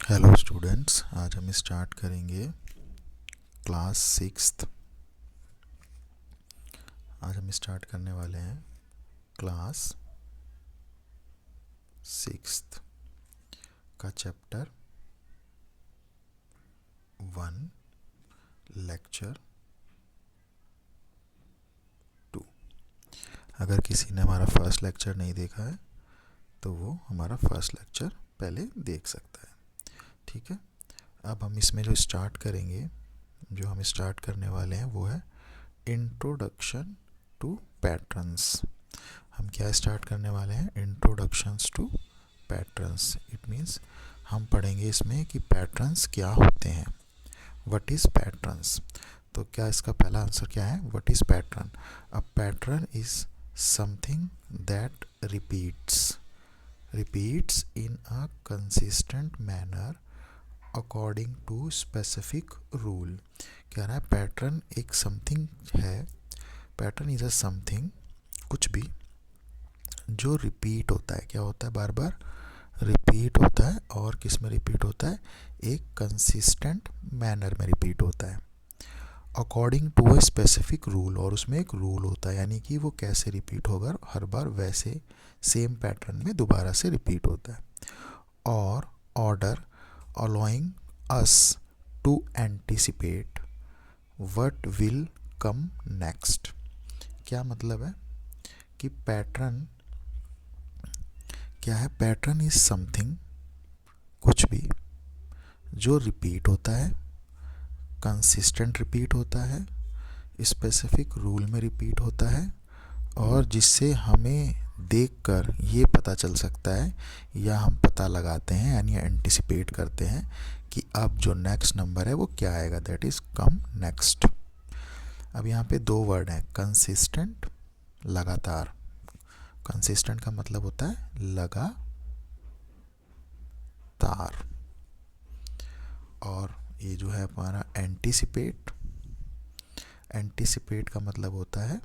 Hello students, आज हम start करेंगे क्लास सिक्स्थ। आज हम स्टार्ट करने वाले हैं क्लास सिक्स्थ का चैप्टर 1 लेक्चर 2। अगर किसी ने हमारा फर्स्ट लेक्चर नहीं देखा है तो वो हमारा फर्स्ट लेक्चर पहले देख सकता है। ठीक है, अब हम इसमें जो हम स्टार्ट करने वाले हैं वो है इंट्रोडक्शन टू पैटर्न्स। हम क्या स्टार्ट करने वाले हैं? Introductions to patterns. It means हम पढ़ेंगे इसमें कि पैटर्न्स क्या होते हैं। What is patterns? तो क्या इसका पहला आंसर क्या है? What is pattern? A pattern is something that repeats in a consistent manner according to specific rule. कह रहा है पैटर्न एक समथिंग है। पैटर्न इज अ समथिंग, कुछ भी जो रिपीट होता है। क्या होता है? बार बार रिपीट होता है। और किस में रिपीट होता है? एक कंसिस्टेंट मैनर में रिपीट होता है according to a specific rule. और उसमें एक रूल होता है, यानी कि वो कैसे रिपीट होगा, हर बार वैसे सेम पैटर्न में दोबारा से रिपीट होता है। और order allowing us to anticipate what will come next। क्या मतलब है कि पैटर्न क्या है? पैटर्न इज समथिंग, कुछ भी जो रिपीट होता है, कंसिस्टेंट रिपीट होता है, स्पेसिफिक रूल में रिपीट होता है, और जिससे हमें देखकर ये पता चल सकता है या हम पता लगाते हैं यानी एंटिसिपेट करते हैं कि अब जो नेक्स्ट नंबर है वो क्या आएगा, दैट इज़ कम नेक्स्ट। अब यहाँ पे दो वर्ड हैं, कंसिस्टेंट, लगातार। कंसिस्टेंट का मतलब होता है लगातार, और ये जो है हमारा एंटिसिपेट। एंटिसिपेट का मतलब होता है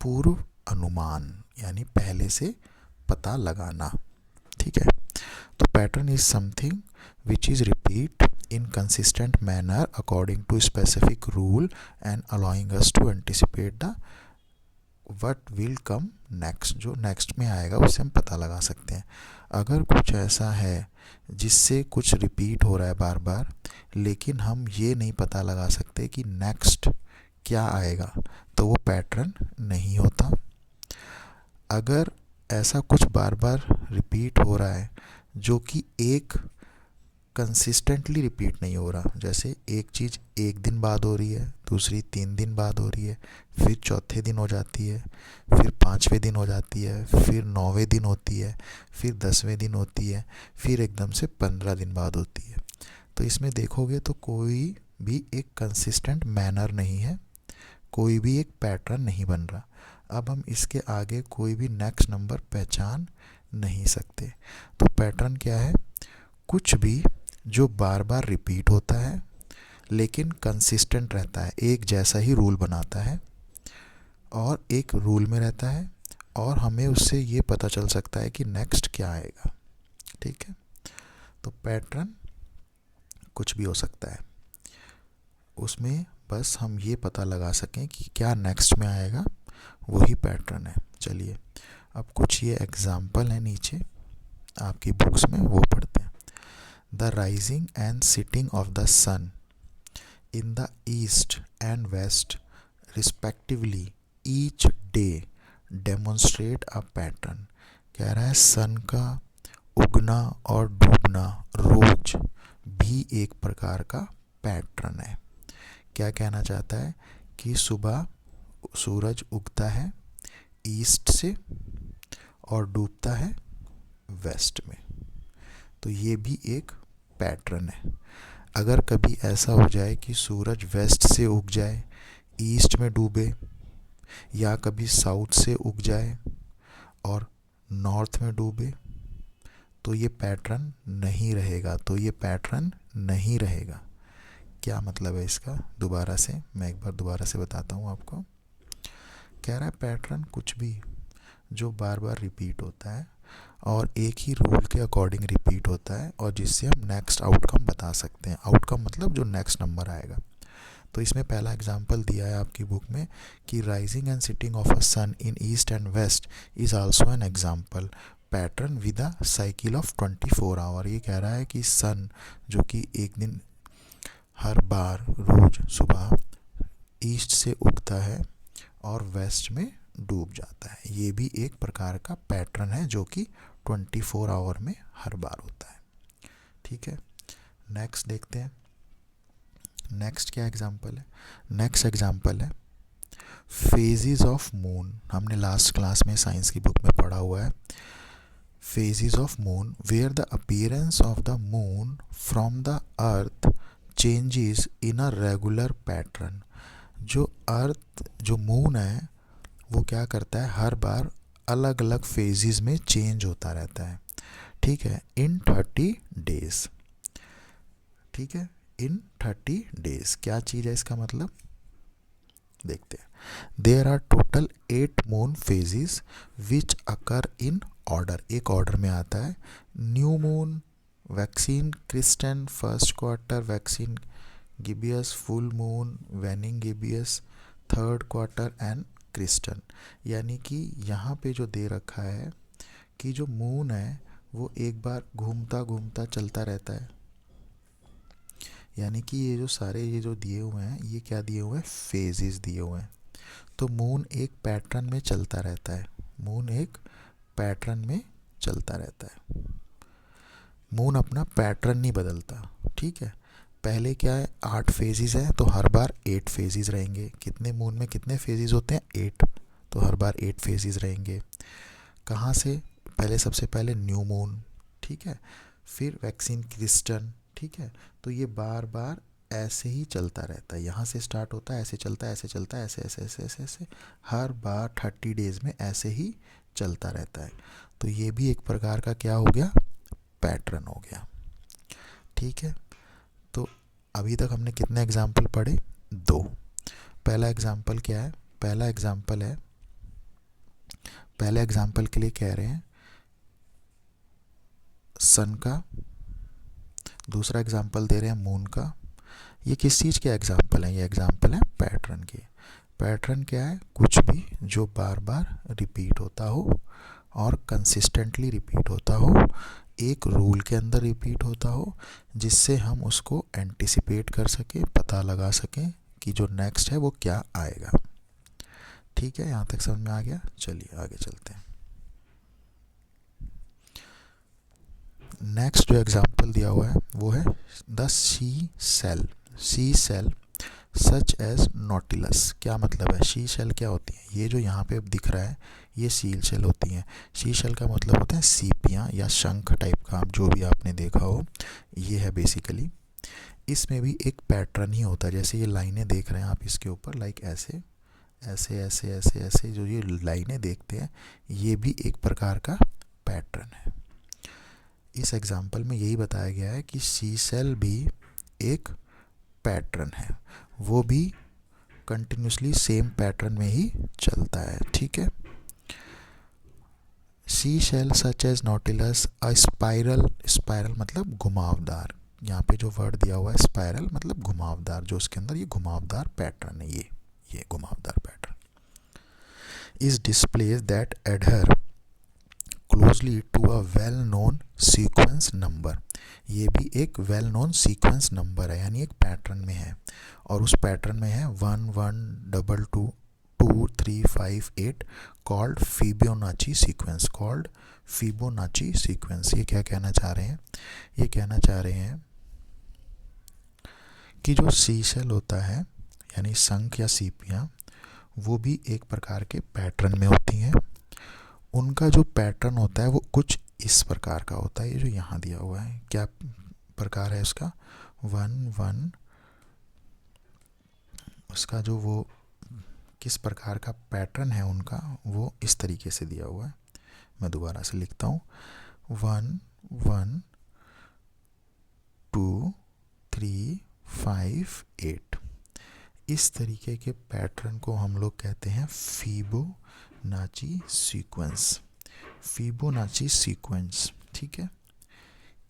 पूर्व अनुमान, यानी पहले से पता लगाना। ठीक है, तो pattern is something which is repeat in consistent manner according to specific rule and allowing us to anticipate the what will come next. जो नेक्स्ट में आएगा उससे हम पता लगा सकते हैं। अगर कुछ ऐसा है जिससे कुछ रिपीट हो रहा है बार बार, लेकिन हम ये नहीं पता लगा सकते कि नेक्स्ट क्या आएगा, तो वो पैटर्न नहीं होता। अगर ऐसा कुछ बार बार रिपीट हो रहा है जो कि एक कंसिस्टेंटली रिपीट नहीं हो रहा, जैसे एक चीज़ एक दिन बाद हो रही है, दूसरी 3 दिन बाद हो रही है, फिर चौथे दिन हो जाती है, फिर 5वें दिन हो जाती है, फिर 9वें दिन होती है, फिर 10वें दिन होती है, फिर एकदम से 15 दिन बाद होती है, तो इसमें देखोगे तो कोई भी एक कंसिस्टेंट मैनर नहीं है, कोई भी एक पैटर्न नहीं बन रहा। अब हम इसके आगे कोई भी नेक्स्ट नंबर पहचान नहीं सकते। तो पैटर्न क्या है? कुछ भी जो बार बार रिपीट होता है लेकिन कंसिस्टेंट रहता है, एक जैसा ही रूल बनाता है और एक रूल में रहता है, और हमें उससे ये पता चल सकता है कि नेक्स्ट क्या आएगा। ठीक है, तो पैटर्न कुछ भी हो सकता है, उसमें बस हम ये पता लगा सकें कि क्या नेक्स्ट में आएगा, वही पैटर्न है। चलिए अब कुछ ये एग्जाम्पल है नीचे आपकी बुक्स में, वो पढ़ते हैं। The rising and sitting of the sun in the east and west respectively each day demonstrate a pattern. कह रहा है सन का उगना और डूबना रोज भी एक प्रकार का पैटर्न है। क्या कहना चाहता है कि सुबह सूरज उगता है ईस्ट से और डूबता है वेस्ट में, तो ये भी एक पैटर्न है। अगर कभी ऐसा हो जाए कि सूरज वेस्ट से उग जाए ईस्ट में डूबे, या कभी साउथ से उग जाए और नॉर्थ में डूबे, तो ये पैटर्न नहीं रहेगा। क्या मतलब है इसका? दोबारा से मैं एक बार दोबारा से बताता हूँ आपको। कह रहा है पैटर्न कुछ भी जो बार बार रिपीट होता है और एक ही रूल के अकॉर्डिंग रिपीट होता है और जिससे हम नेक्स्ट आउटकम बता सकते हैं। आउटकम मतलब जो नेक्स्ट नंबर आएगा। तो इसमें पहला एग्जांपल दिया है आपकी बुक में कि rising and sitting of a sun in east and west is also an example pattern with a cycle of 24 hour. ये कह रहा है कि सन जो कि एक दिन हर बार रोज सुबह ईस्ट से उगता है और वेस्ट में डूब जाता है, ये भी एक प्रकार का पैटर्न है जो कि 24 आवर में हर बार होता है। ठीक है, नेक्स्ट देखते हैं। नेक्स्ट क्या एग्जांपल है? नेक्स्ट एग्जांपल है फेजेस ऑफ मून। हमने लास्ट क्लास में साइंस की बुक में पढ़ा हुआ है phases of moon where the appearance of the moon from the earth changes in a regular pattern। जो अर्थ जो मून है वो क्या करता है, हर बार अलग अलग फेजेस में चेंज होता रहता है। ठीक है, इन 30 डेज। ठीक है, इन 30 डेज क्या चीज़ है इसका मतलब, देखते हैं। There are total 8 moon phases which occur in order, एक ऑर्डर में आता है। New moon, waxing crescent, first quarter waxing gibbous, full moon waning gibbous, third quarter and crescent. यानी कि यहाँ पे जो दे रखा है कि जो मून है वो एक बार घूमता घूमता चलता रहता है। यानी कि ये जो सारे ये जो दिए हुए हैं ये क्या दिए हुए हैं, फेजेस दिए हुए हैं। तो मून एक पैटर्न में चलता रहता है, मून एक पैटर्न में चलता रहता है। मून अपना पैटर्न नहीं बदलता। ठीक है, पहले क्या है 8 फेजेस हैं तो हर बार 8 फेजेस रहेंगे। कितने मून में कितने फेजेस होते हैं, 8, तो हर बार 8 फेजेस रहेंगे। कहाँ से, पहले सबसे पहले न्यू मून, ठीक है, फिर वैक्सीन क्रिस्टन। ठीक है, तो ये बार बार ऐसे ही चलता रहता है, यहाँ से स्टार्ट होता है ऐसे चलता है ऐसे चलता है ऐसे ऐसे ऐसे ऐसे ऐसे हर बार 30 डेज में ऐसे ही चलता रहता है। तो ये भी एक प्रकार का क्या हो गया, पैटर्न हो गया। ठीक है, तो अभी तक हमने कितने एग्जाम्पल पढ़े, 2। पहला एग्जाम्पल क्या है, पहला एग्जाम्पल है, पहले एग्जाम्पल के लिए कह रहे हैं सन का, दूसरा एग्जाम्पल दे रहे हैं मून का। ये किस चीज़ के एग्जाम्पल हैं, ये एग्जाम्पल है पैटर्न के। पैटर्न क्या है, कुछ भी जो बार बार रिपीट होता हो और कंसिस्टेंटली रिपीट होता हो, एक रूल के अंदर रिपीट होता हो, जिससे हम उसको एंटिसिपेट कर सकें, पता लगा सकें कि जो नेक्स्ट है वो क्या आएगा। ठीक है, यहाँ तक समझ में आ गया। चलिए आगे चलते हैं। नेक्स्ट जो एग्जाम्पल दिया हुआ है वो है the sea shell. Sea shell such as nautilus. क्या मतलब है, सी शेल क्या होती है, ये जो यहाँ पे दिख रहा है ये सील शेल होती हैं। सी शेल का मतलब होता है सीपियाँ या शंख टाइप का, जो भी आपने देखा हो ये है बेसिकली। इसमें भी एक पैटर्न ही होता है, जैसे ये लाइनें देख रहे हैं आप इसके ऊपर, लाइक ऐसे ऐसे ऐसे ऐसे ऐसे जो ये लाइनें देखते हैं ये भी एक प्रकार का पैटर्न है। इस एग्जाम्पल में यही बताया गया है कि सी सेल भी एक पैटर्न है, वो भी कंटिन्यूसली सेम पैटर्न में ही चलता है। ठीक है, sea shell such as nautilus a spiral, spiral मतलब घुमावदार, यहाँ पे जो वर्ड दिया हुआ है स्पाइरल मतलब घुमावदार, जो उसके अंदर ये घुमावदार पैटर्न है, ये घुमावदार pattern is displays that adhere closely to a well known sequence number. ये भी एक वेल नोन सीक्वेंस नंबर है, यानी एक पैटर्न में है, और उस पैटर्न में है 1 1 2 2 2 3 5 8 called Fibonacci sequence, called Fibonacci sequence. ये क्या कहना चाह रहे हैं, ये कहना चाह रहे हैं कि जो सी शेल होता है यानी शंख या सीपियाँ, वो भी एक प्रकार के पैटर्न में होती हैं। उनका जो पैटर्न होता है वो कुछ इस प्रकार का होता है, ये जो यहाँ दिया हुआ है क्या प्रकार है उसका, 1 1, उसका जो वो किस प्रकार का पैटर्न है उनका वो इस तरीके से दिया हुआ है। मैं दोबारा से लिखता हूँ, 1 1 2 3 5 8। इस तरीके के पैटर्न को हम लोग कहते हैं फिबोनाची सीक्वेंस। फिबोनाची सीक्वेंस, ठीक है।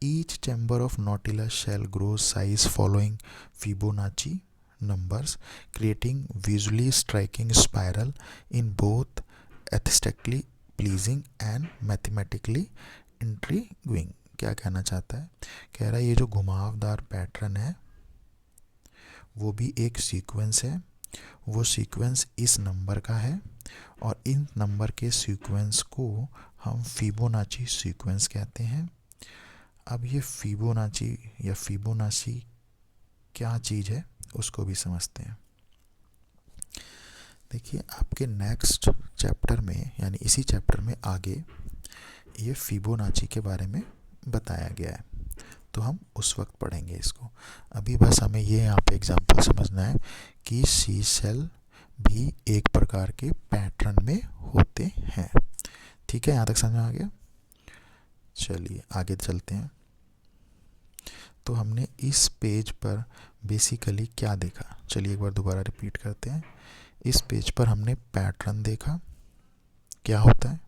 Each chamber of Nautilus shall grow size following Fibonacci numbers, creating visually striking spiral in both aesthetically pleasing and mathematically intriguing। क्या कहना चाहता है, कह रहा है ये जो घुमावदार पैटर्न है वो भी एक सीक्वेंस है, वो सीक्वेंस इस नंबर का है और इन नंबर के सीक्वेंस को हम फिबोनाची सीक्वेंस कहते हैं। अब ये फिबोनाची या फिबोनाची क्या चीज़ है उसको भी समझते हैं। देखिए आपके नेक्स्ट चैप्टर में यानी इसी चैप्टर में आगे ये फिबोनाची के बारे में बताया गया है, तो हम उस वक्त पढ़ेंगे इसको। अभी बस हमें ये यहाँ पे एग्जांपल समझना है कि सी सेल भी एक प्रकार के पैटर्न में होते हैं, ठीक है। यहाँ तक समझ में आ गया। चलिए आगे चलते हैं। तो हमने इस पेज पर बेसिकली क्या देखा, चलिए एक बार दोबारा रिपीट करते हैं। इस पेज पर हमने पैटर्न देखा क्या होता है,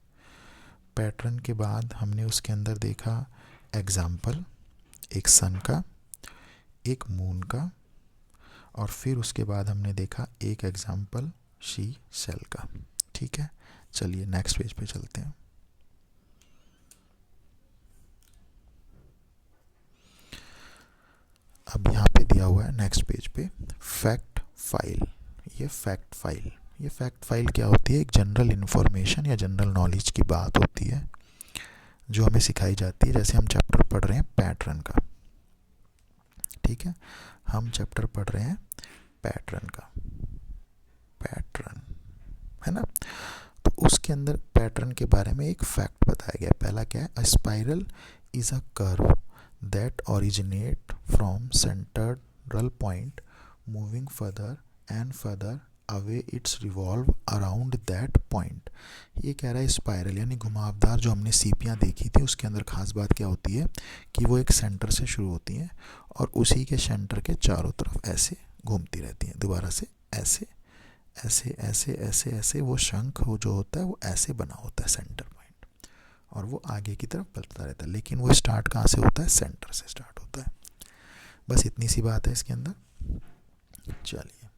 पैटर्न के बाद हमने उसके अंदर देखा एग्जाम्पल, एक सन का, एक मून का, और फिर उसके बाद हमने देखा एक एग्जाम्पल शी सेल का, ठीक है। चलिए नेक्स्ट पेज पे चलते हैं। अब यहाँ पे दिया हुआ है नेक्स्ट पेज पे फैक्ट फाइल। ये फैक्ट फाइल क्या होती है, एक जनरल इन्फॉर्मेशन या जनरल नॉलेज की बात होती है जो हमें सिखाई जाती है। जैसे हम चैप्टर पढ़ रहे हैं पैटर्न का, ठीक है, हम चैप्टर पढ़ रहे हैं पैटर्न का, पैटर्न है ना। तो उसके अंदर पैटर्न के बारे में एक फैक्ट बताया गया। पहला क्या है, अ spiral is a curve that originate from central point moving further and further away its revolve around that point। ये कह रहा है स्पाइरल यानी घुमावदार जो हमने सीपियाँ देखी थी उसके अंदर खास बात क्या होती है कि वो एक सेंटर से शुरू होती हैं और उसी के सेंटर के चारों तरफ ऐसे घूमती रहती हैं, दोबारा से ऐसे ऐसे ऐसे ऐसे ऐसे। वो शंख वो जो होता है वो ऐसे बना होता है सेंटर पॉइंट और वो आगे की तरफ बढ़ता रहता है, लेकिन वो स्टार्ट कहाँ से होता है, सेंटर से स्टार्ट होता है। बस इतनी सी बात है इसके अंदर। चलिए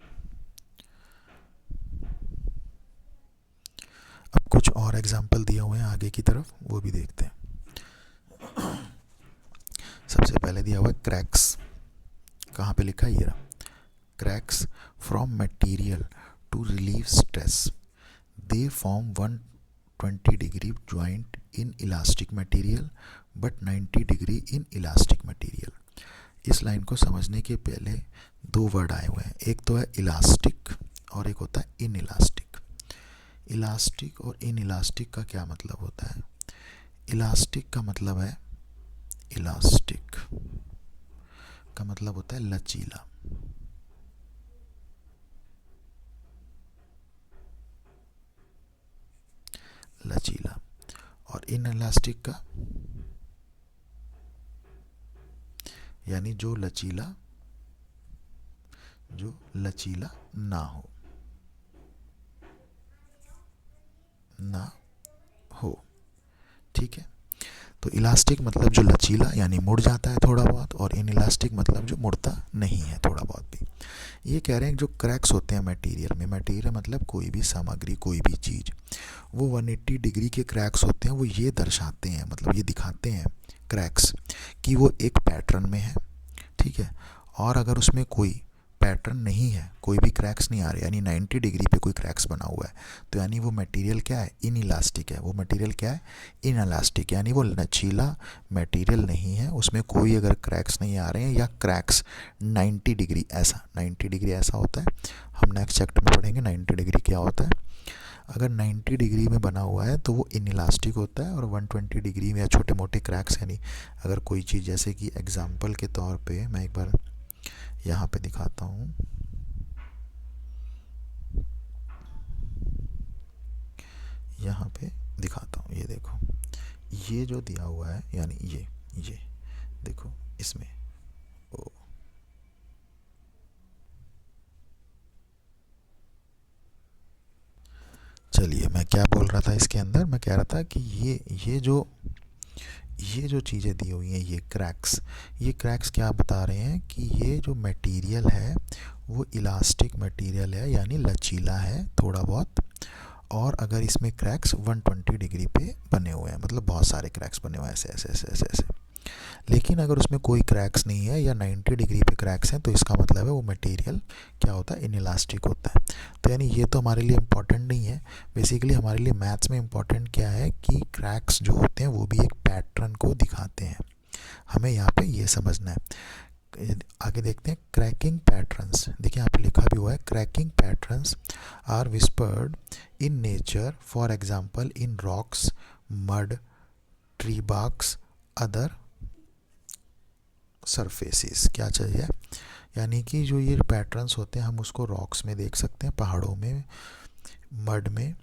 अब कुछ और एग्जांपल दिए हुए हैं आगे की तरफ, वो भी देखते हैं। सबसे पहले दिया हुआ है क्रैक्स, कहाँ पे लिखा है, ये रहा, cracks from material to relieve stress they form 120 degree joint in elastic material but 90 degree in elastic material। इस लाइन को समझने के पहले दो वर्ड आए हुए हैं, एक तो है इलास्टिक और एक होता है इन इलास्टिक। इलास्टिक और इन इलास्टिक का क्या मतलब होता है, इलास्टिक का मतलब है, इलास्टिक का मतलब होता है लचीला, लचीला, और इन इलास्टिक का यानी जो लचीला ना हो, ठीक है। तो इलास्टिक मतलब जो लचीला यानी मुड़ जाता है थोड़ा बहुत, और इन इलास्टिक मतलब जो मुड़ता नहीं है थोड़ा बहुत भी। ये कह रहे हैं जो क्रैक्स होते हैं मटेरियल में, मटेरियल मतलब कोई भी सामग्री कोई भी चीज़, वो 180 डिग्री के क्रैक्स होते हैं। वो ये दर्शाते हैं, मतलब ये दिखाते हैं क्रैक्स कि वो एक पैटर्न में है, ठीक है। और अगर उसमें कोई पैटर्न नहीं है, कोई भी क्रैक्स नहीं आ रहे, यानी 90 डिग्री पे कोई क्रैक्स बना हुआ है, तो यानी वो मटेरियल क्या है, इन इलास्टिक है। वो मटेरियल क्या है, इन इलास्टिक, यानी वो लचीला मटेरियल नहीं है, उसमें कोई अगर क्रैक्स नहीं आ रहे हैं या क्रैक्स 90 डिग्री ऐसा, 90 डिग्री ऐसा होता है। हम नेक्स्ट चैप्टर में पढ़ेंगे 90 डिग्री क्या होता है। अगर 90 डिग्री में बना हुआ है तो वो इन इलास्टिक होता है, और 120 डिग्री में या छोटे मोटे क्रैक्स, यानी अगर कोई चीज़, जैसे कि एग्जाम्पल के तौर पे मैं एक बार यहाँ पे दिखाता हूँ, यहाँ पे दिखाता हूँ, ये देखो, ये जो दिया हुआ है यानी ये देखो इसमें, ओ चलिए मैं क्या बोल रहा था इसके अंदर, मैं कह रहा था कि ये जो चीज़ें दी हुई हैं, ये क्रैक्स क्या बता रहे हैं कि ये जो मटेरियल है वो इलास्टिक मटेरियल है, यानी लचीला है थोड़ा बहुत, और अगर इसमें क्रैक्स 120 डिग्री पे बने हुए हैं, मतलब बहुत सारे क्रैक्स बने हुए हैं ऐसे ऐसे ऐसे ऐसे ऐसे। लेकिन अगर उसमें कोई क्रैक्स नहीं है या 90 डिग्री पे क्रैक्स हैं, तो इसका मतलब है वो मटेरियल क्या होता है, इनइलास्टिक होता है। तो यानी ये तो हमारे लिए इम्पोर्टेंट नहीं है। बेसिकली हमारे लिए मैथ्स में इम्पोर्टेंट क्या है कि क्रैक्स जो होते हैं वो भी एक पैटर्न को दिखाते हैं, हमें यहाँ पे ये समझना है। आगे देखते हैं क्रैकिंग पैटर्न्स। देखिए यहाँ पे लिखा भी हुआ है, cracking patterns are whispered in nature, for example in rocks, mud, tree barks, other surfaces. क्या चाहिए, यानी कि जो ये पैटर्न्स होते हैं हम उसको रॉक्स में देख सकते हैं, पहाड़ों में, मड में,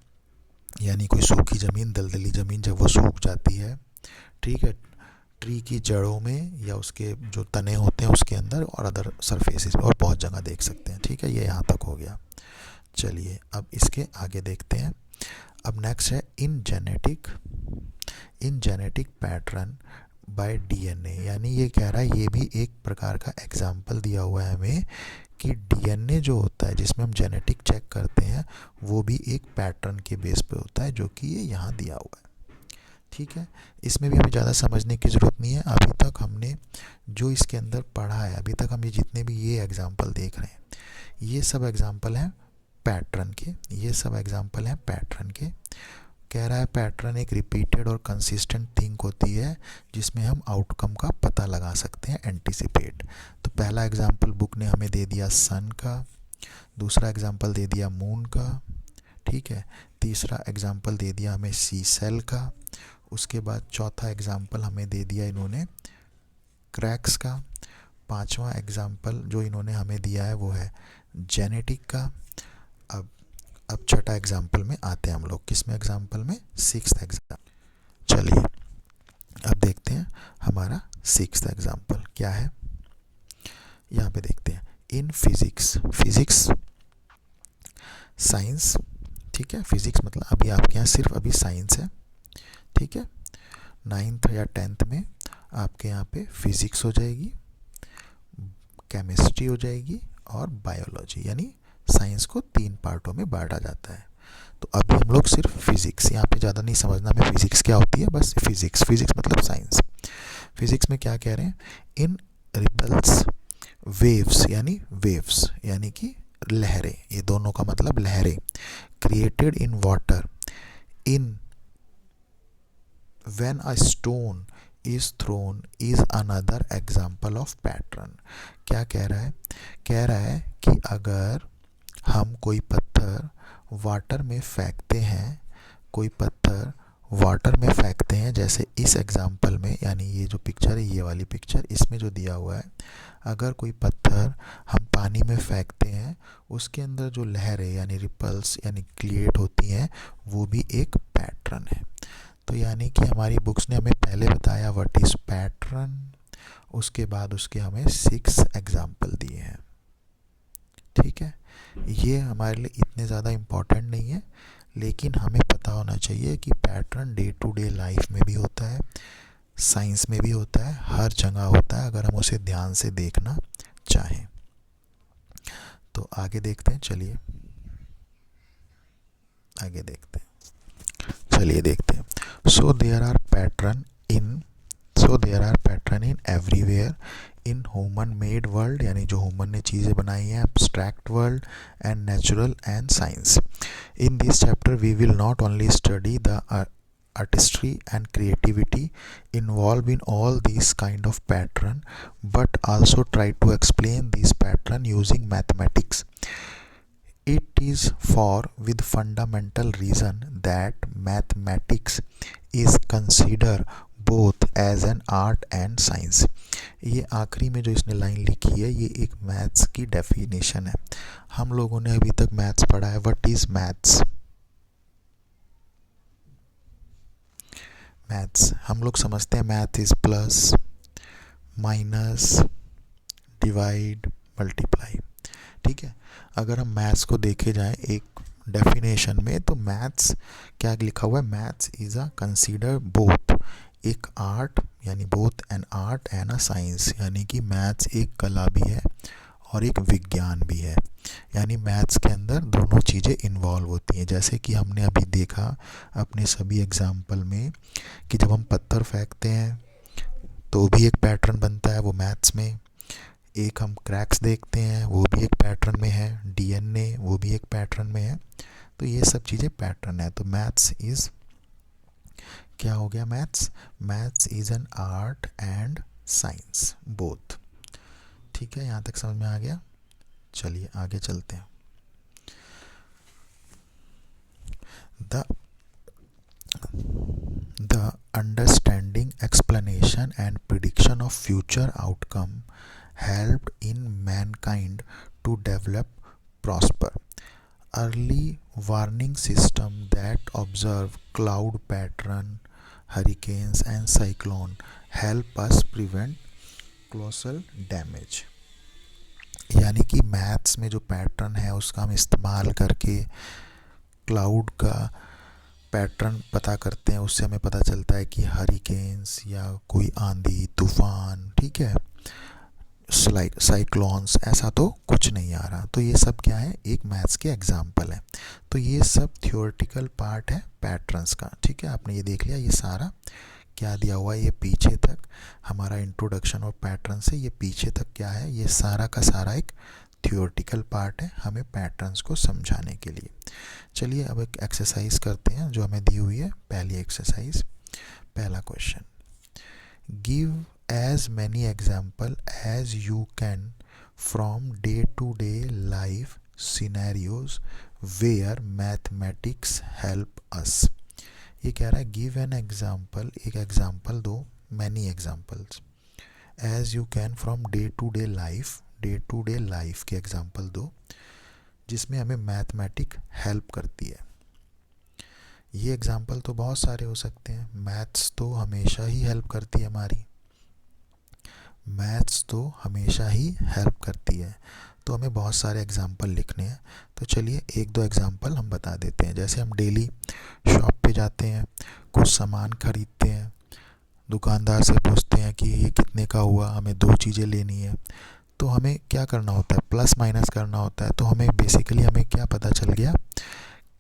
यानी कोई सूखी ज़मीन, दलदली ज़मीन जब वो सूख जाती है, ठीक है, ट्री की जड़ों में या उसके जो तने होते हैं उसके अंदर, और अदर सरफेसेस और बहुत जगह देख सकते हैं। ठीक है, ये यहाँ तक हो गया। चलिए अब इसके आगे देखते हैं। अब नेक्स्ट है in genetic pattern bye DNA, यानी ये कह रहा है, ये भी एक प्रकार का एग्जाम्पल दिया हुआ है हमें कि डीएनए जो होता है जिसमें हम जेनेटिक चेक करते हैं वो भी एक पैटर्न के बेस पे होता है, जो कि ये यहाँ दिया हुआ है। ठीक है, इसमें भी हमें ज़्यादा समझने की ज़रूरत नहीं है। अभी तक हमने जो इसके अंदर पढ़ा है, अभी तक हम ये जितने भी ये एग्जाम्पल देख रहे हैं, ये सब एग्जाम्पल हैं पैटर्न के, ये सब एग्जाम्पल हैं पैटर्न के। कह रहा है पैटर्न एक रिपीटेड और कंसिस्टेंट थिंग होती है जिसमें हम आउटकम का पता लगा सकते हैं, एंटिसिपेट। तो पहला एग्जाम्पल बुक ने हमें दे दिया सन का, दूसरा एग्जाम्पल दे दिया मून का, ठीक है, तीसरा एग्जाम्पल दे दिया हमें सी सेल का, उसके बाद चौथा एग्जाम्पल हमें दे दिया इन्होंने क्रैक्स का, पांचवा एग्जाम्पल जो इन्होंने हमें दिया है वो है जेनेटिक का। अब छठा एग्जाम्पल में आते हैं हम लोग, किसमें एग्जाम्पल में, सिक्स्थ एग्जाम्पल। चलिए अब देखते हैं हमारा सिक्स्थ एग्जाम्पल क्या है। यहाँ पे देखते हैं इन फिजिक्स साइंस, ठीक है, फिजिक्स मतलब अभी आपके यहाँ सिर्फ अभी साइंस है, ठीक है, 9th या 10th में आपके यहाँ पे फिजिक्स हो जाएगी, केमिस्ट्री हो जाएगी और बायोलॉजी, यानी साइंस को 3 पार्टों में बांटा जाता है। तो अभी हम लोग सिर्फ फिजिक्स, यहाँ पे ज़्यादा नहीं समझना हमें फिजिक्स क्या होती है, बस फिजिक्स मतलब साइंस। फिजिक्स में क्या कह रहे हैं, इन रिपल्स वेव्स यानी कि लहरें, ये दोनों का मतलब लहरें, created in water in when a stone is thrown is another example of pattern। क्या कह रहा है, कह रहा है कि अगर हम कोई पत्थर वाटर में फेंकते हैं, कोई पत्थर वाटर में फेंकते हैं, जैसे इस एग्जाम्पल में, यानी ये जो पिक्चर है, ये वाली पिक्चर, इसमें जो दिया हुआ है, अगर कोई पत्थर हम पानी में फेंकते हैं, उसके अंदर जो लहरें यानी रिपल्स यानी क्रिएट होती हैं, वो भी एक पैटर्न है। तो यानी कि हमारी बुक्स ने हमें पहले बताया व्हाट इज़ पैटर्न, उसके बाद उसके हमें 6 एग्जाम्पल दिए हैं। ठीक है, ये हमारे लिए इतने ज़्यादा इम्पोर्टेंट नहीं है, लेकिन हमें पता होना चाहिए कि pattern day to day life में भी होता है, साइंस में भी होता है, हर जगह होता है, अगर हम उसे ध्यान से देखना चाहें। तो आगे देखते हैं, चलिए आगे देखते हैं, चलिए देखते हैं। So there are pattern in everywhere in human made world, यानी जो ह्यूमन ने चीज़ें बनाई हैं, abstract world and natural and science. In this chapter we will not only study the artistry and creativity involved in all these kind of pattern, but also try to explain these pattern using mathematics. It is for with fundamental reason that mathematics is considered both as an art and science। ये आखिरी में जो इसने line लिखी है, ये एक maths की डेफिनेशन है। हम लोगों ने अभी तक मैथ्स पढ़ा है, व्हाट इज मैथ्स, हम लोग समझते हैं math is plus minus divide multiply. ठीक है, अगर हम मैथ्स को देखे जाएं एक डेफिनेशन में, तो मैथ्स क्या लिखा हुआ है, maths is a consider both एक आर्ट, यानी both an art and a science, यानी कि मैथ्स एक कला भी है और एक विज्ञान भी है। यानी मैथ्स के अंदर दोनों चीज़ें इन्वॉल्व होती हैं। जैसे कि हमने अभी देखा अपने सभी एग्जाम्पल में कि जब हम पत्थर फेंकते हैं तो भी एक पैटर्न बनता है, वो मैथ्स में। एक हम क्रैक्स देखते हैं, वो भी एक पैटर्न में है। डीएनए, वो भी एक पैटर्न में है। तो ये सब चीज़ें पैटर्न है। तो मैथ्स इज़, क्या हो गया, maths maths is an art and science both. ठीक है, यहाँ तक समझ में आ गया। चलिए आगे चलते हैं। The The understanding, explanation, and prediction of future outcome helped in mankind to develop prosper. Early warning system that observe cloud pattern, hurricanes, and cyclone help us prevent colossal damage. यानी कि मैथ्स में जो pattern है उसका हम इस्तेमाल करके cloud का पैटर्न पता करते हैं। उससे हमें पता चलता है कि हरिकेन्स या कोई आंधी तूफान, ठीक है, साइक्लोन्स, ऐसा तो कुछ नहीं आ रहा। तो ये सब क्या है, एक मैथ्स के एग्जाम्पल है। तो ये सब थियोरेटिकल पार्ट है पैटर्न्स का। ठीक है, आपने ये देख लिया, ये सारा क्या दिया हुआ है, ये पीछे तक हमारा इंट्रोडक्शन और पैटर्न से ये पीछे तक क्या है, ये सारा का सारा एक थियोरेटिकल पार्ट है हमें पैटर्न्स को समझाने के लिए। चलिए अब एक एक्सरसाइज करते हैं जो हमें दी हुई है। पहली एक्सरसाइज, पहला question, give as many example as you can from day to day life scenarios where mathematics help us. ये कह रहा है गिव एन एग्जाम्पल, एक एग्जाम्पल दो, many examples, as you can from day to day life, day to day life के example दो जिसमें हमें मैथमेटिक हेल्प करती है। ये एग्जाम्पल तो बहुत सारे हो सकते हैं। मैथ्स तो हमेशा ही हेल्प करती है हमारी, मैथ्स तो हमेशा ही हेल्प करती है। तो हमें बहुत सारे एग्जाम्पल लिखने हैं। तो चलिए एक दो एग्जाम्पल हम बता देते हैं। जैसे हम डेली शॉप पे जाते हैं, कुछ सामान खरीदते हैं, दुकानदार से पूछते हैं कि ये कितने का हुआ, हमें दो चीज़ें लेनी है। तो हमें क्या करना होता है, प्लस माइनस करना होता है। तो हमें बेसिकली हमें क्या पता चल गया,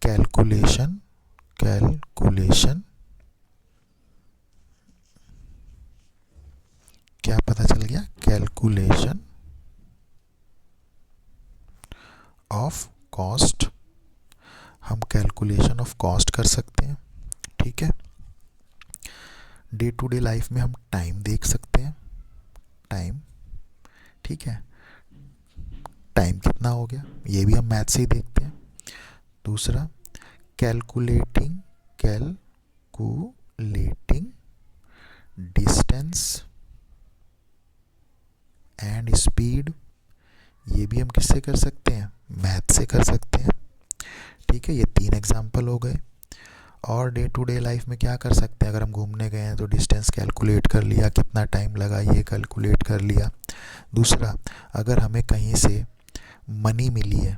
कैलकुलेशन, कैलकुलेशन क्या पता चल गया, कैलकुलेशन ऑफ कॉस्ट। हम कैलकुलेशन ऑफ कॉस्ट कर सकते हैं। ठीक है, डे टू डे लाइफ में हम टाइम देख सकते हैं, टाइम, ठीक है, टाइम कितना हो गया, ये भी हम मैथ से ही देखते हैं। दूसरा, calculating, calculating distance and speed, ये भी हम किससे कर सकते हैं, मैथ से कर सकते हैं। ठीक है, ये तीन एग्जाम्पल हो गए। और डे टू डे लाइफ में क्या कर सकते हैं, अगर हम घूमने गए हैं तो डिस्टेंस कैलकुलेट कर लिया, कितना टाइम लगा ये कैलकुलेट कर लिया। दूसरा, अगर हमें कहीं से मनी मिली है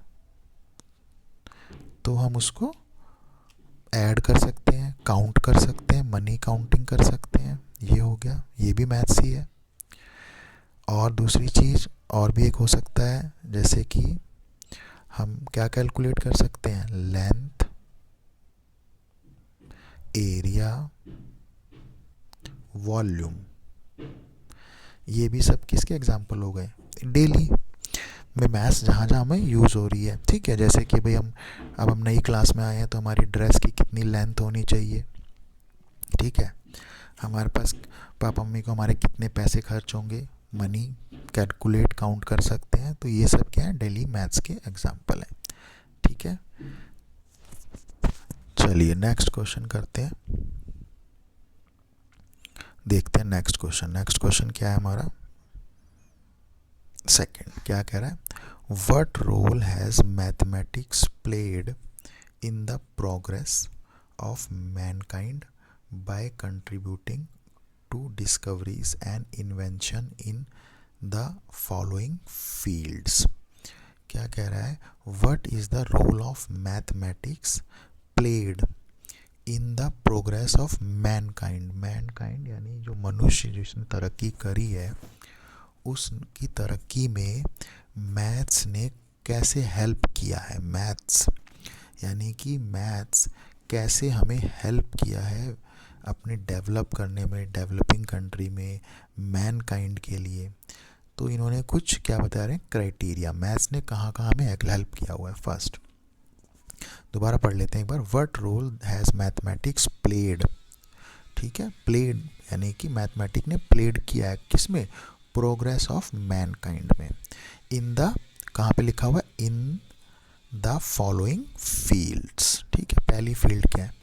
तो हम उसको ऐड कर सकते हैं, काउंट कर सकते हैं, मनी काउंटिंग कर सकते हैं। ये हो गया, ये भी मैथ्स ही है। और दूसरी चीज़ और भी एक हो सकता है, जैसे कि हम क्या कैलकुलेट कर सकते हैं, लेंथ, एरिया, वॉल्यूम। ये भी सब किसके एग्जाम्पल हो गए, डेली में मैथ्स जहाँ जहाँ हमें यूज़ हो रही है। ठीक है, जैसे कि भाई अब हम नई क्लास में आए हैं तो हमारी ड्रेस की कितनी लेंथ होनी चाहिए। ठीक है, हमारे पास पापा मम्मी को हमारे कितने पैसे खर्च होंगे, मनी कैलकुलेट काउंट कर सकते हैं। तो ये सब क्या है, डेली मैथ्स के एग्जाम्पल हैं। ठीक है, चलिए नेक्स्ट क्वेश्चन करते हैं, देखते हैं नेक्स्ट क्वेश्चन। नेक्स्ट क्वेश्चन क्या है हमारा, सेकंड, क्या कह रहा है, what role has mathematics played in the progress of mankind by contributing to discoveries and invention in the following fields. क्या कह रहा है, what is the role of mathematics played in the progress of mankind. Mankind यानी जो मनुष्य जिसने तरक्की करी है, उसकी तरक्की में मैथ्स ने कैसे हेल्प किया है। मैथ्स यानी कि मैथ्स कैसे हमें हेल्प किया है अपने डेवलप करने में, डेवलपिंग कंट्री में, मैनकाइंड के लिए। तो इन्होंने कुछ क्या बता रहे हैं, क्राइटेरिया, मैथ्स ने कहाँ कहाँ हमें हेल्प किया हुआ है। फर्स्ट दोबारा पढ़ लेते हैं एक बार, what role has mathematics played. ठीक है, प्लेड यानी कि मैथमेटिक ने प्लेड किया है किसमें, प्रोग्रेस ऑफ मैनकाइंड में। इन द, कहाँ पे लिखा हुआ है, इन द फॉलोइंग फील्ड्स। ठीक है, पहली फील्ड क्या है,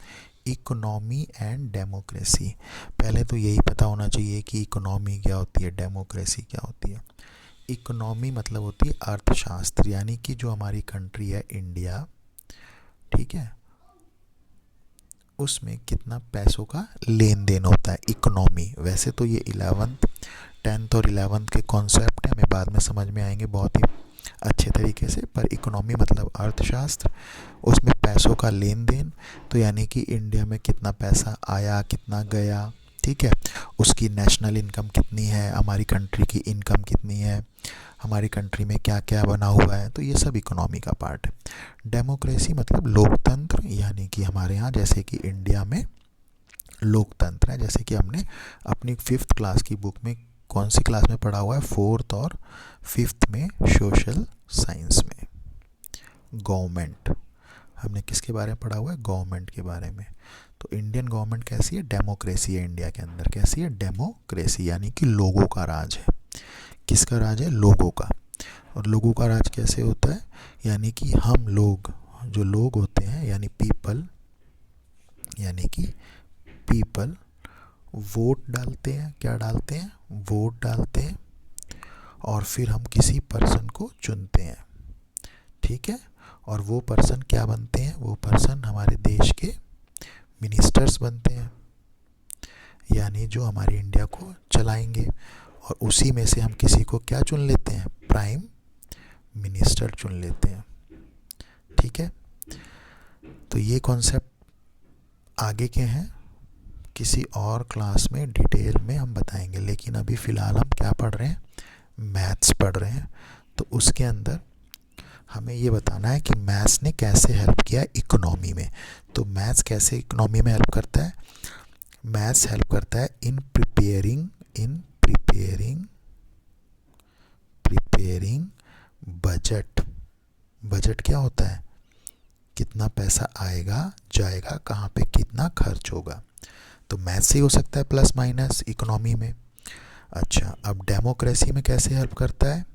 इकोनॉमी एंड डेमोक्रेसी। पहले तो यही पता होना चाहिए कि इकोनॉमी क्या होती है, डेमोक्रेसी क्या होती है। इकोनॉमी मतलब होती है अर्थशास्त्र, यानी कि जो हमारी कंट्री है इंडिया, ठीक है, उसमें कितना पैसों का लेन देन होता है, इकोनॉमी। वैसे तो ये 11th 10th और 11th के कॉन्सेप्ट हमें बाद में समझ में आएंगे बहुत ही अच्छे तरीके से, पर इकोनॉमी मतलब अर्थशास्त्र, उसमें पैसों का लेन देन। तो यानी कि इंडिया में कितना पैसा आया, कितना गया, ठीक है, उसकी नेशनल इनकम कितनी है, हमारी कंट्री की इनकम कितनी है, हमारी कंट्री में क्या क्या बना हुआ है, तो ये सब इकोनॉमी का पार्ट है। डेमोक्रेसी मतलब लोकतंत्र, यानी कि हमारे यहाँ जैसे कि इंडिया में लोकतंत्र है, जैसे कि हमने अपनी 5th क्लास की बुक में, कौन सी क्लास में पढ़ा हुआ है, 4th और 5th में, सोशल साइंस में। गवर्नमेंट, हमने किसके बारे में पढ़ा हुआ है, गवर्नमेंट के बारे में। तो इंडियन गवर्नमेंट कैसी है, डेमोक्रेसी है। इंडिया के अंदर कैसी है, डेमोक्रेसी, यानी कि लोगों का राज है। किसका राज है, लोगों का। और लोगों का राज कैसे होता है, यानी कि हम लोग, जो लोग होते हैं यानी पीपल, यानी कि पीपल वोट डालते हैं, क्या डालते हैं, वोट डालते हैं, और फिर हम किसी पर्सन को चुनते हैं। ठीक है, और वो पर्सन क्या बनते हैं, वो पर्सन हमारे देश के मिनिस्टर्स बनते हैं, यानी जो हमारी इंडिया को चलाएंगे। और उसी में से हम किसी को क्या चुन लेते हैं, प्राइम मिनिस्टर चुन लेते हैं। ठीक है, तो ये कॉन्सेप्ट आगे के हैं, किसी और क्लास में डिटेल में हम बताएंगे, लेकिन अभी फ़िलहाल हम क्या पढ़ रहे हैं, मैथ्स पढ़ रहे हैं। तो उसके अंदर हमें ये बताना है कि मैथ्स ने कैसे हेल्प किया इकोनॉमी में। तो मैथ्स कैसे इकोनॉमी में हेल्प करता है, मैथ्स हेल्प करता है इन प्रिपेयरिंग बजट। बजट क्या होता है, कितना पैसा आएगा जाएगा, कहाँ पे कितना खर्च होगा। तो मैथ्स से ही हो सकता है प्लस माइनस इकोनॉमी में। अच्छा, अब डेमोक्रेसी में कैसे हेल्प करता है,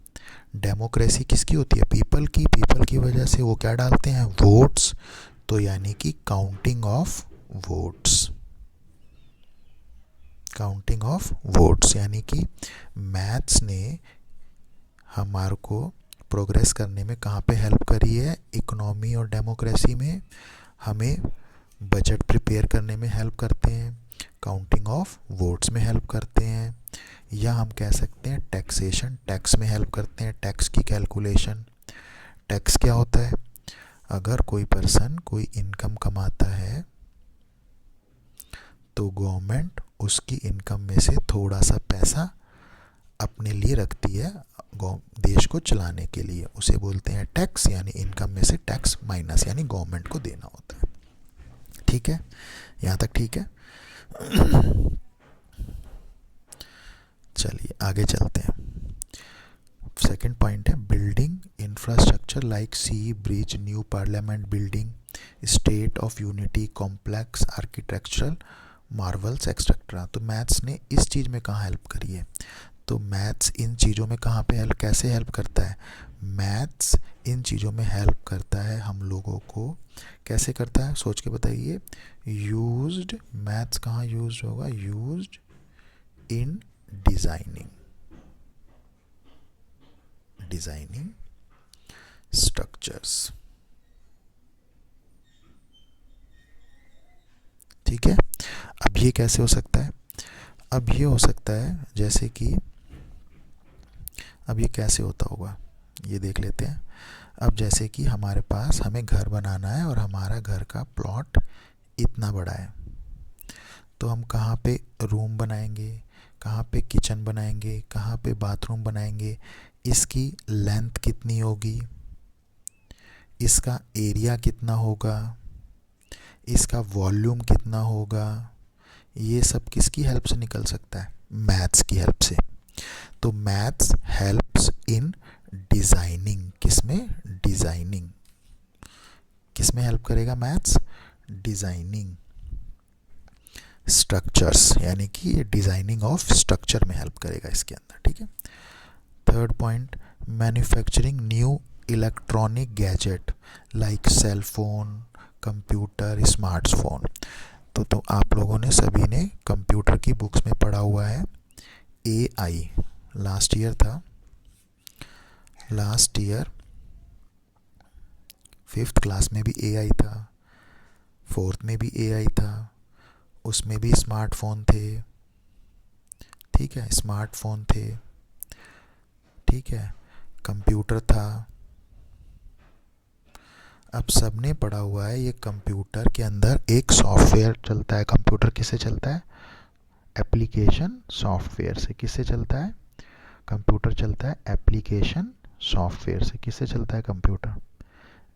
डेमोक्रेसी किसकी होती है, पीपल की। पीपल की वजह से वो क्या डालते हैं, वोट्स। तो यानी कि counting of votes, counting of votes, यानी कि मैथ्स ने हमारे को प्रोग्रेस करने में कहाँ पे हेल्प करी है, इकोनॉमी और डेमोक्रेसी में। हमें बजट प्रिपेयर करने में हेल्प करते हैं, काउंटिंग ऑफ वोट्स में हेल्प करते हैं, या हम कह सकते हैं टैक्सेशन, टैक्स में हेल्प करते हैं, टैक्स की कैलकुलेशन। टैक्स क्या होता है, अगर कोई पर्सन कोई इनकम कमाता है तो गवर्नमेंट उसकी इनकम में से थोड़ा सा पैसा अपने लिए रखती है देश को चलाने के लिए, उसे बोलते हैं टैक्स, यानी इनकम में से टैक्स माइनस, यानी गवर्नमेंट को देना होता है। ठीक है, यहाँ तक ठीक है। चलिए आगे चलते हैं। सेकंड पॉइंट है building infrastructure like sea bridge, new parliament building, state of unity, complex architectural marvels etcetera. तो मैथ्स ने इस चीज़ में कहाँ हेल्प करी है, तो मैथ्स इन चीज़ों में कहाँ पे हेल्प, कैसे हेल्प करता है, मैथ्स इन चीज़ों में हेल्प करता है हम लोगों को। कैसे करता है, सोच के बताइए। यूज्ड, मैथ्स कहाँ यूज्ड होगा, यूज्ड इन डिज़ाइनिंग स्ट्रक्चर्स। ठीक है, अब ये कैसे हो सकता है, अब ये हो सकता है जैसे कि, अब ये कैसे होता होगा, ये देख लेते हैं। अब जैसे कि हमारे पास हमें घर बनाना है और हमारा घर का प्लॉट इतना बड़ा है, तो हम कहाँ पे रूम बनाएंगे, कहाँ पे किचन बनाएंगे, कहाँ पे बाथरूम बनाएंगे, इसकी लेंथ कितनी होगी, इसका एरिया कितना होगा, इसका वॉल्यूम कितना होगा, ये सब किसकी हेल्प से निकल सकता है? मैथ्स की हेल्प से। तो मैथ्स हेल्प्स इन डिज़ाइनिंग। किसमें? डिज़ाइनिंग। किसमें हेल्प करेगा मैथ्स? डिज़ाइनिंग स्ट्रक्चर्स, यानी कि ये डिज़ाइनिंग ऑफ स्ट्रक्चर में हेल्प करेगा इसके अंदर। ठीक है। Third point, manufacturing new electronic gadget like cell phone, computer, smartphone. तो आप लोगों ने सभी ने कंप्यूटर की बुक्स में पढ़ा हुआ है AI। लास्ट ईयर था, लास्ट ईयर 5th क्लास में भी AI था, 4th में भी AI था, उसमें भी स्मार्टफोन थे। ठीक है, स्मार्टफोन थे। ठीक है, कंप्यूटर था। अब सबने पढ़ा हुआ है ये कंप्यूटर के अंदर एक सॉफ्टवेयर चलता है। कंप्यूटर किससे चलता है? एप्लीकेशन सॉफ्टवेयर से। किससे चलता है? कंप्यूटर चलता है एप्लीकेशन सॉफ्टवेयर से। किससे चलता है कंप्यूटर?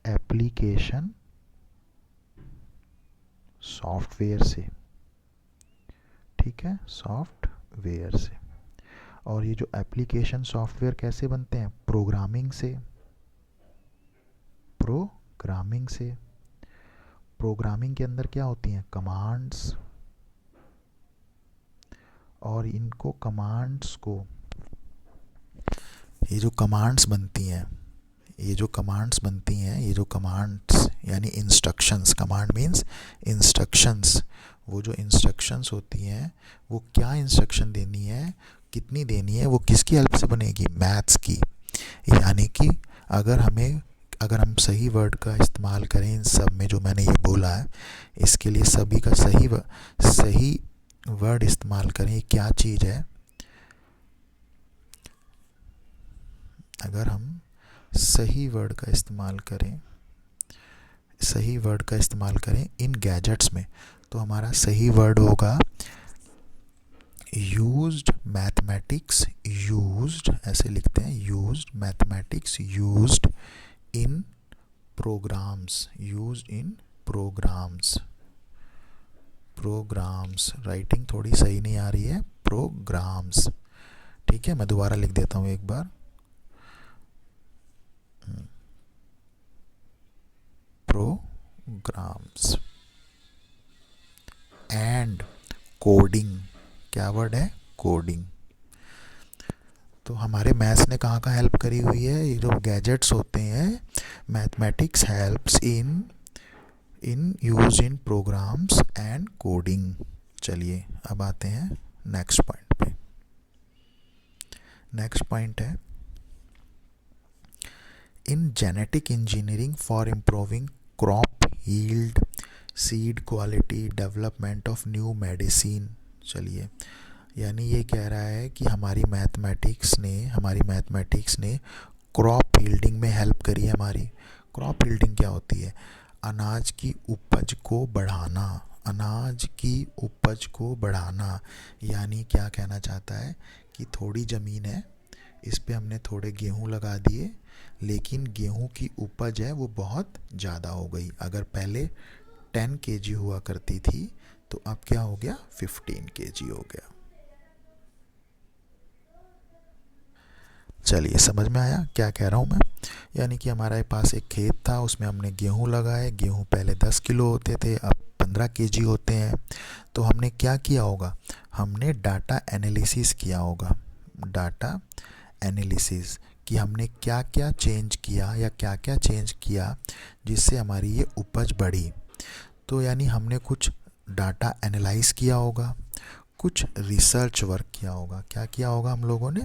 एप्लीकेशन सॉफ्टवेयर से। ठीक है, सॉफ्टवेयर से। और ये जो एप्लीकेशन सॉफ्टवेयर कैसे बनते हैं? प्रोग्रामिंग से। प्रोग्रामिंग से। प्रोग्रामिंग के अंदर क्या होती हैं? कमांड्स। और इनको कमांड्स को, ये जो कमांड्स बनती हैं, ये जो कमांड्स बनती हैं, ये जो कमांड्स यानी इंस्ट्रक्शंस, कमांड मीन्स इंस्ट्रक्शंस। वो जो इंस्ट्रक्शंस होती हैं वो क्या इंस्ट्रक्शन देनी है, कितनी देनी है, वो किसकी हेल्प से बनेगी? मैथ्स की। यानी कि अगर हम सही वर्ड का इस्तेमाल करें इन सब में जो मैंने ये बोला है, इसके लिए सभी का सही वर्ड इस्तेमाल करें, ये क्या चीज़ है? अगर हम सही वर्ड का इस्तेमाल करें इन गैजेट्स में, तो हमारा सही वर्ड होगा यूज्ड मैथमेटिक्स। यूज्ड ऐसे लिखते हैं, used mathematics, used in programs. Used in programs. Programs, writing थोड़ी सही नहीं आ रही है, प्रोग्राम्स। ठीक है, मैं दोबारा लिख देता हूँ एक बार। प्रोग्राम्स। And coding. क्या वर्ड है? कोडिंग। तो हमारे मैथ्स ने कहाँ कहाँ हेल्प करी हुई है? ये जो गैजेट्स होते हैं, mathematics helps in use in programs and coding. चलिए अब आते हैं नेक्स्ट पॉइंट पे। नेक्स्ट पॉइंट है in genetic engineering for improving crop yield, seed quality, development of new medicine. चलिए, यानी ये कह रहा है कि हमारी मैथमेटिक्स ने क्रॉप यील्डिंग में हेल्प करी है हमारी। क्रॉप यील्डिंग क्या होती है? अनाज की उपज को बढ़ाना। अनाज की उपज को बढ़ाना यानी क्या कहना चाहता है कि थोड़ी ज़मीन है, इस पे हमने थोड़े गेहूँ लगा दिए, लेकिन गेहूँ की उपज है वो बहुत ज़्यादा हो गई। अगर पहले 10 kg हुआ करती थी, तो अब क्या हो गया? 15 kg हो गया। चलिए, समझ में आया क्या कह रहा हूँ मैं? यानी कि हमारे पास एक खेत था, उसमें हमने गेहूँ लगाए। गेहूँ पहले 10 किलो होते थे, अब 15 kg होते हैं। तो हमने क्या किया होगा? हमने डाटा एनालिसिस किया होगा। डाटा एनालिसिस कि हमने क्या क्या चेंज किया या क्या क्या चेंज किया जिससे हमारी ये उपज बढ़ी। तो यानी हमने कुछ डाटा एनालाइज किया होगा, कुछ रिसर्च वर्क किया होगा। क्या किया होगा हम लोगों ने?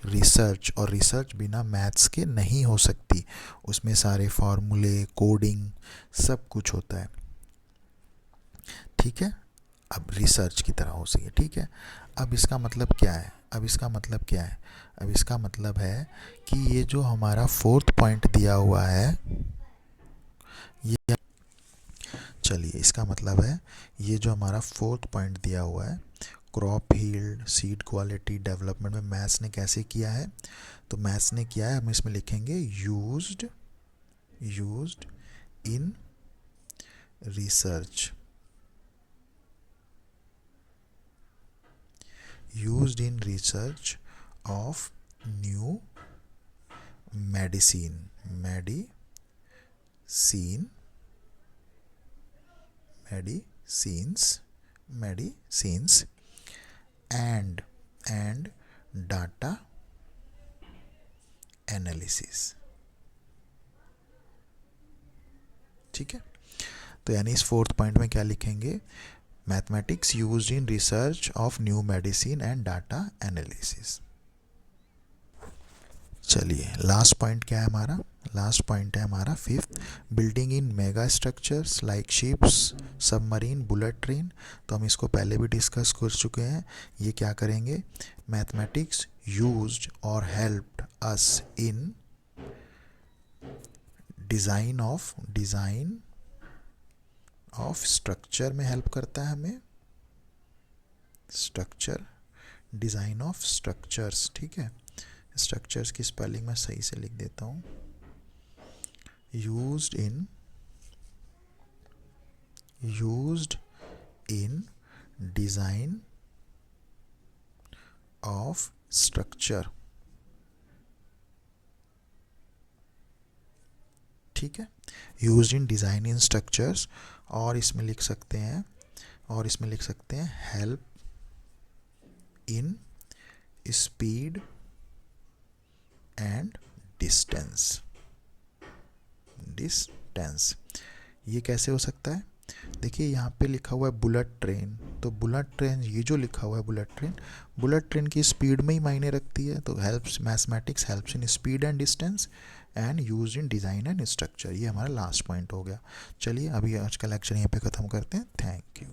रिसर्च। और रिसर्च बिना मैथ्स के नहीं हो सकती, उसमें सारे फार्मूले, कोडिंग सब कुछ होता है। ठीक है, अब रिसर्च की तरह हो सके। ठीक है, अब इसका मतलब क्या है? अब इसका मतलब क्या है? अब इसका मतलब है कि ये जो हमारा फोर्थ पॉइंट दिया हुआ है, ये, चलिए इसका मतलब है ये जो हमारा फोर्थ पॉइंट दिया हुआ है, crop yield, seed quality, development में मैथ्स ने कैसे किया है? तो मैथ्स ने किया है, हम इसमें लिखेंगे used in research, used in research of new medicines and data analysis। ठीक है, तो यानी इस फोर्थ पॉइंट में क्या लिखेंगे? Mathematics used in research of new medicine and data analysis. चलिए लास्ट पॉइंट क्या है हमारा? लास्ट पॉइंट है हमारा fifth, building in mega structures like ships, submarine, bullet train. तो हम इसको पहले भी डिस्कस कर चुके हैं। ये क्या करेंगे? मैथमेटिक्स यूज्ड और helped us in design of structure में हेल्प करता है हमें, स्ट्रक्चर, डिज़ाइन ऑफ स्ट्रक्चर्स। ठीक है, स्ट्रक्चर्स की स्पेलिंग मैं सही से लिख देता हूँ, used in design of structure. ठीक है, used in design in structures, और इसमें लिख सकते हैं help in speed and distance. ये कैसे हो सकता है? देखिए यहाँ पे लिखा हुआ है बुलेट ट्रेन, तो बुलेट ट्रेन, ये जो लिखा हुआ है बुलेट ट्रेन की स्पीड में ही मायने रखती है। तो helps, mathematics helps in speed and distance and use in design and structure. ये हमारा लास्ट पॉइंट हो गया। चलिए अभी आज का लेक्चर यहीं पे ख़त्म करते हैं। Thank you.